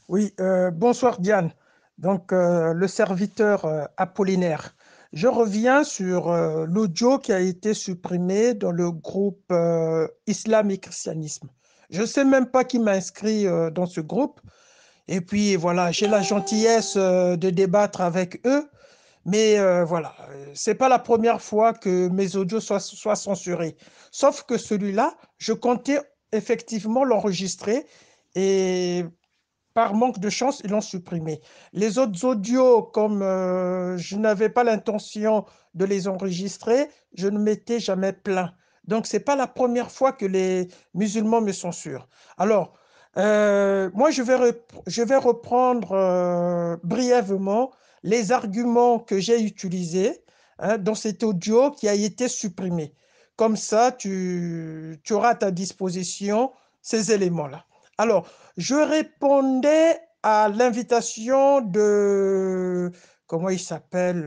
Oui, bonsoir Diane. Donc, le serviteur Apollinaire. Je reviens sur l'audio qui a été supprimé dans le groupe Islam et Christianisme. Je ne sais même pas qui m'a inscrit dans ce groupe. Et puis voilà, j'ai la gentillesse de débattre avec eux. Mais voilà, c'est pas la première fois que mes audios soient censurés. Sauf que celui-là, je comptais effectivement l'enregistrer. Et par manque de chance, ils l'ont supprimé. Les autres audios, comme je n'avais pas l'intention de les enregistrer, je ne m'étais jamais plaint. Donc, ce n'est pas la première fois que les musulmans me censurent. Alors, moi, je vais reprendre brièvement les arguments que j'ai utilisés dans cet audio qui a été supprimé. Comme ça, tu auras à ta disposition ces éléments-là. Alors, je répondais à l'invitation de, comment il s'appelle,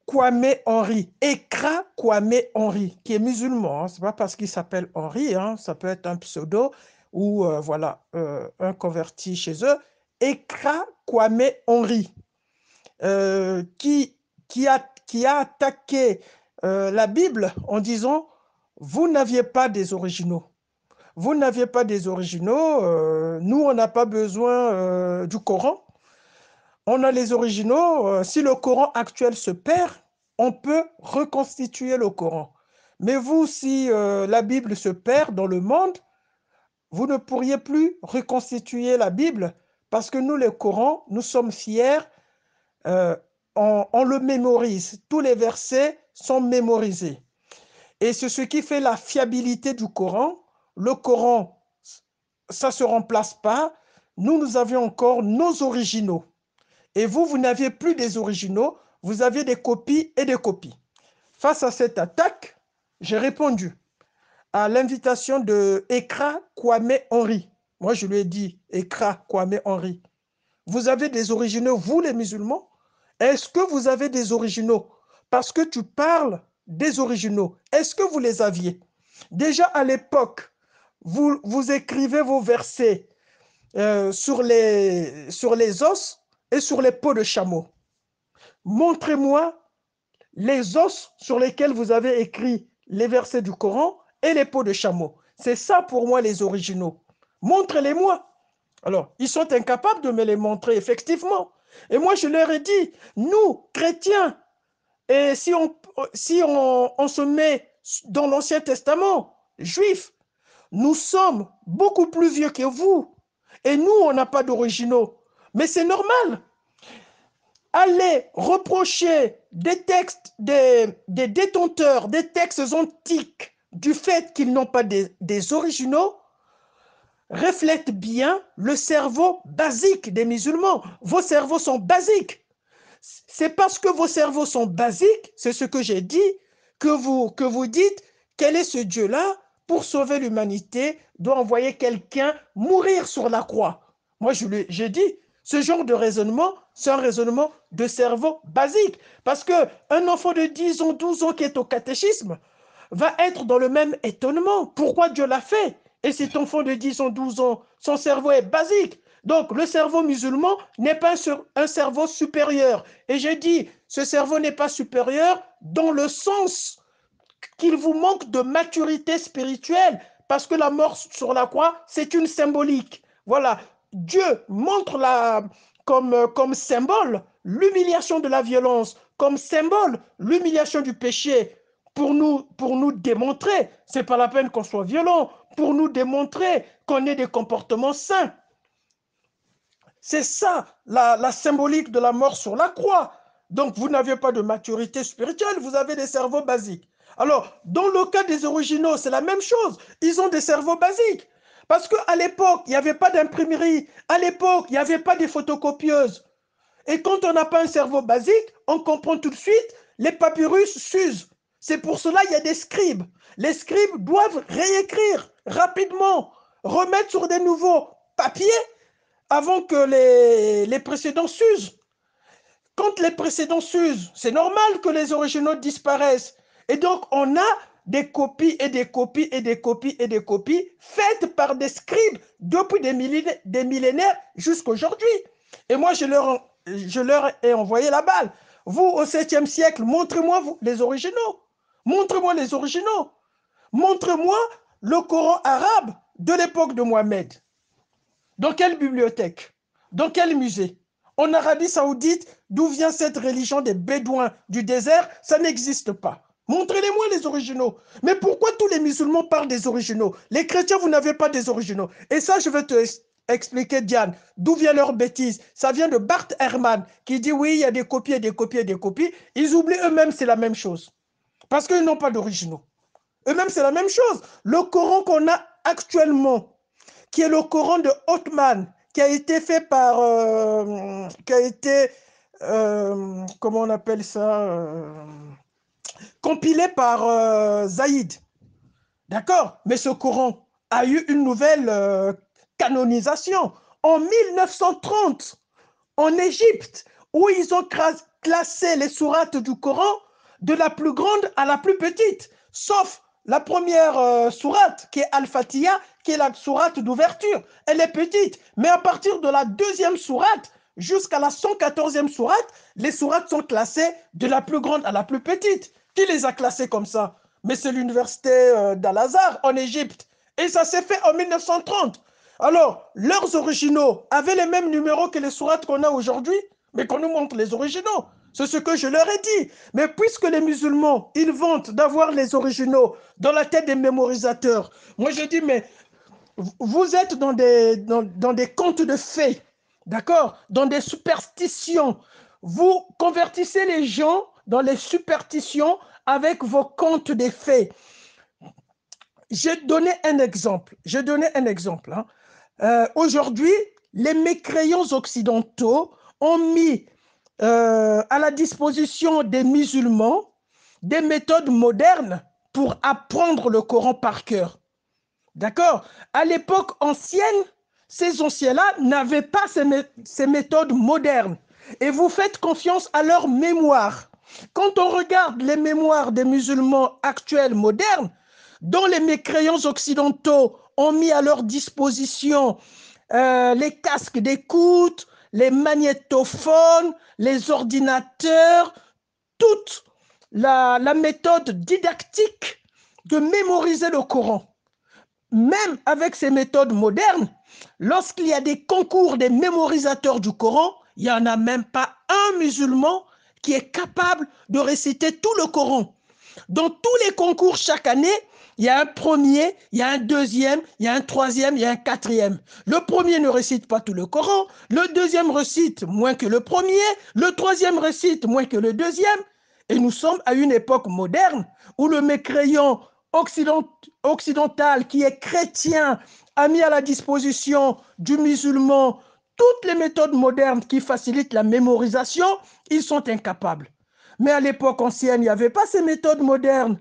Kwame Henry, Ekra Kwame Henry, qui est musulman. Hein. C'est pas parce qu'il s'appelle Henry, hein, ça peut être un pseudo ou voilà, un converti chez eux. Ekra Kwame Henry, qui a attaqué la Bible en disant, vous n'aviez pas des originaux. Vous n'aviez pas des originaux, nous, on n'a pas besoin du Coran. On a les originaux. Si le Coran actuel se perd, on peut reconstituer le Coran. Mais vous, si la Bible se perd dans le monde, vous ne pourriez plus reconstituer la Bible parce que nous, les Corans, nous sommes fiers, euh, on le mémorise. Tous les versets sont mémorisés. Et c'est ce qui fait la fiabilité du Coran. Le Coran, ça ne se remplace pas. Nous, nous avions encore nos originaux. Et vous, vous n'aviez plus des originaux, vous aviez des copies et des copies. Face à cette attaque, j'ai répondu à l'invitation de Ekra Kwame Henry. Moi, je lui ai dit, Ekra Kwame Henry, vous avez des originaux, vous les musulmans? Est-ce que vous avez des originaux? Parce que tu parles des originaux. Est-ce que vous les aviez? Déjà à l'époque, vous écrivez vos versets sur les os et sur les peaux de chameau. Montrez-moi les os sur lesquels vous avez écrit les versets du Coran et les peaux de chameau. C'est ça pour moi les originaux. Montrez-les-moi. Alors, ils sont incapables de me les montrer, effectivement. Et moi, je leur ai dit, nous, chrétiens, et si on se met dans l'Ancien Testament, juifs, nous sommes beaucoup plus vieux que vous. Et nous, on n'a pas d'originaux. Mais c'est normal. Aller reprocher des textes, des détenteurs, des textes antiques, du fait qu'ils n'ont pas des originaux, reflète bien le cerveau basique des musulmans. Vos cerveaux sont basiques. C'est parce que vos cerveaux sont basiques, c'est ce que j'ai dit, que vous dites, quel est ce Dieu-là pour sauver l'humanité, doit envoyer quelqu'un mourir sur la croix. Moi, j'ai dit, ce genre de raisonnement, c'est un raisonnement de cerveau basique. Parce qu'un enfant de 10 ans, 12 ans qui est au catéchisme va être dans le même étonnement. Pourquoi Dieu l'a fait? Et cet enfant de 10 ans, 12 ans, son cerveau est basique. Donc, le cerveau musulman n'est pas un cerveau supérieur. Et j'ai dit, ce cerveau n'est pas supérieur dans le sens qu'il vous manque de maturité spirituelle, parce que la mort sur la croix, c'est une symbolique. Voilà, Dieu montre comme symbole l'humiliation de la violence, comme symbole l'humiliation du péché, pour nous démontrer, c'est pas la peine qu'on soit violent, pour nous démontrer qu'on ait des comportements sains. C'est ça, la symbolique de la mort sur la croix. Donc, vous n'avez pas de maturité spirituelle, vous avez des cerveaux basiques. Alors, dans le cas des originaux, c'est la même chose. Ils ont des cerveaux basiques. Parce qu'à l'époque, il n'y avait pas d'imprimerie. À l'époque, il n'y avait pas de photocopieuses. Et quand on n'a pas un cerveau basique, on comprend tout de suite, les papyrus s'usent. C'est pour cela qu'il y a des scribes. Les scribes doivent réécrire rapidement, remettre sur des nouveaux papiers avant que les précédents s'usent. Quand les précédents s'usent, c'est normal que les originaux disparaissent. Et donc, on a des copies et des copies et des copies et des copies faites par des scribes depuis des millénaires jusqu'à aujourd'hui. Et moi, je leur ai envoyé la balle. Vous, au 7e siècle, montrez-moi les originaux. Montrez-moi les originaux. Montrez-moi le Coran arabe de l'époque de Mohammed. Dans quelle bibliothèque? Dans quel musée? En Arabie Saoudite, d'où vient cette religion des Bédouins du désert? Ça n'existe pas. Montrez-les-moi les originaux. Mais pourquoi tous les musulmans parlent des originaux? Les chrétiens, vous n'avez pas des originaux. Et ça, je vais te expliquer, Diane, d'où vient leur bêtise. Ça vient de Bart Ehrman, qui dit oui, il y a des copies et des copies et des copies. Ils oublient eux-mêmes, c'est la même chose. Parce qu'ils n'ont pas d'originaux. Eux-mêmes, c'est la même chose. Le Coran qu'on a actuellement, qui est le Coran de Othman, qui a été fait par, comment on appelle ça, compilé par Zaïd. D'accord? Mais ce Coran a eu une nouvelle canonisation en 1930 en Égypte, où ils ont classé les sourates du Coran de la plus grande à la plus petite, sauf la première sourate, qui est Al-Fatiha, qui est la sourate d'ouverture. Elle est petite, mais à partir de la deuxième sourate jusqu'à la 114e sourate, les sourates sont classées de la plus grande à la plus petite. Qui les a classées comme ça? Mais c'est l'université d'Al-Azhar en Égypte. Et ça s'est fait en 1930. Alors, leurs originaux avaient les mêmes numéros que les sourates qu'on a aujourd'hui, mais qu'on nous montre les originaux. C'est ce que je leur ai dit. Mais puisque les musulmans, ils vantent d'avoir les originaux dans la tête des mémorisateurs, moi je dis, mais vous êtes dans des contes de fées, d'accord? Dans des superstitions. Vous convertissez les gens dans les superstitions avec vos contes de fées. J'ai donné un exemple. Aujourd'hui, les mécréants occidentaux ont mis à la disposition des musulmans des méthodes modernes pour apprendre le Coran par cœur. D'accord? À l'époque ancienne, ces anciens-là n'avaient pas ces méthodes modernes. Et vous faites confiance à leur mémoire. Quand on regarde les mémoires des musulmans actuels modernes, dont les mécréants occidentaux ont mis à leur disposition les casques d'écoute, les magnétophones, les ordinateurs, toute la méthode didactique de mémoriser le Coran. Même avec ces méthodes modernes, lorsqu'il y a des concours des mémorisateurs du Coran, il n'y en a même pas un musulman qui est capable de réciter tout le Coran. Dans tous les concours chaque année, il y a un premier, il y a un deuxième, il y a un troisième, il y a un quatrième. Le premier ne récite pas tout le Coran, le deuxième récite moins que le premier, le troisième récite moins que le deuxième. Et nous sommes à une époque moderne où le mécréant occidental qui est chrétien a mis à la disposition du musulman toutes les méthodes modernes qui facilitent la mémorisation, ils sont incapables. Mais à l'époque ancienne, il n'y avait pas ces méthodes modernes.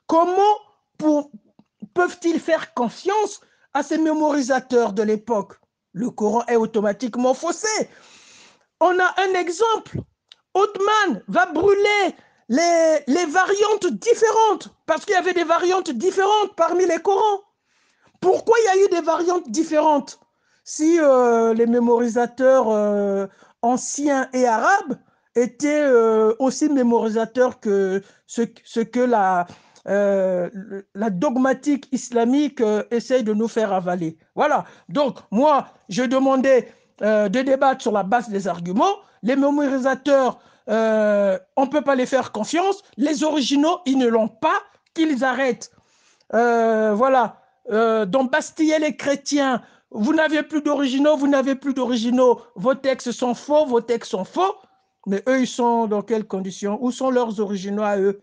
Comment peuvent-ils faire confiance à ces mémorisateurs de l'époque? Le Coran est automatiquement faussé. On a un exemple. Othman va brûler les variantes différentes, parce qu'il y avait des variantes différentes parmi les Corans. Pourquoi il y a eu des variantes différentes? Si les mémorisateurs anciens et arabes étaient aussi mémorisateurs que ce que la dogmatique islamique essaye de nous faire avaler. Voilà. Donc, moi, je demandais de débattre sur la base des arguments. Les mémorisateurs, on ne peut pas les faire confiance. Les originaux, ils ne l'ont pas. Qu'ils arrêtent. Voilà. D'embastiller les chrétiens. Vous n'avez plus d'originaux, vous n'avez plus d'originaux. Vos textes sont faux, vos textes sont faux. Mais eux, ils sont dans quelles conditions? Où sont leurs originaux à eux?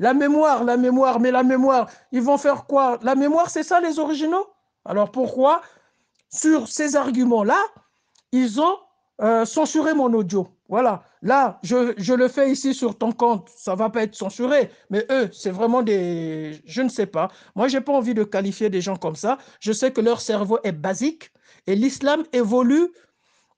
La mémoire, mais la mémoire, ils vont faire quoi? La mémoire, c'est ça les originaux? Alors pourquoi, sur ces arguments-là, ils ont censurer mon audio. Voilà. Là, je le fais ici sur ton compte. Ça ne va pas être censuré. Mais eux, c'est vraiment des... Je ne sais pas. Moi, je n'ai pas envie de qualifier des gens comme ça. Je sais que leur cerveau est basique. Et l'islam évolue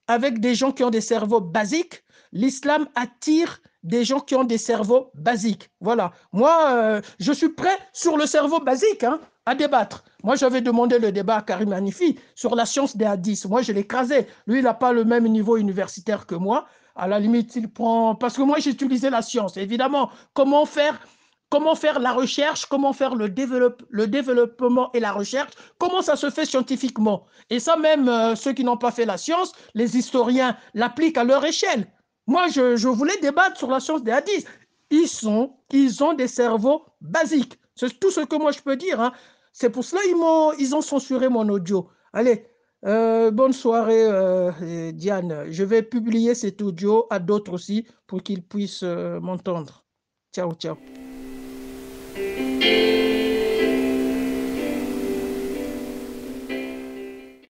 avec des gens qui ont des cerveaux basiques. L'islam attire des gens qui ont des cerveaux basiques. Voilà. Moi, je suis prêt sur le cerveau basique hein, à débattre. Moi, j'avais demandé le débat à Karim Hanifi sur la science des hadiths. Moi, je l'ai écrasé. Lui, il n'a pas le même niveau universitaire que moi. À la limite, il prend... Parce que moi, j'ai utilisé la science, évidemment. Comment faire la recherche, comment faire le développement et la recherche, comment ça se fait scientifiquement. Et ça, même ceux qui n'ont pas fait la science, les historiens l'appliquent à leur échelle. Moi, je voulais débattre sur la science des hadiths. Ils ont des cerveaux basiques. C'est tout ce que moi je peux dire. Hein. C'est pour cela qu'ils ont censuré mon audio. Allez, bonne soirée, Diane. Je vais publier cet audio à d'autres aussi pour qu'ils puissent m'entendre. Ciao, ciao.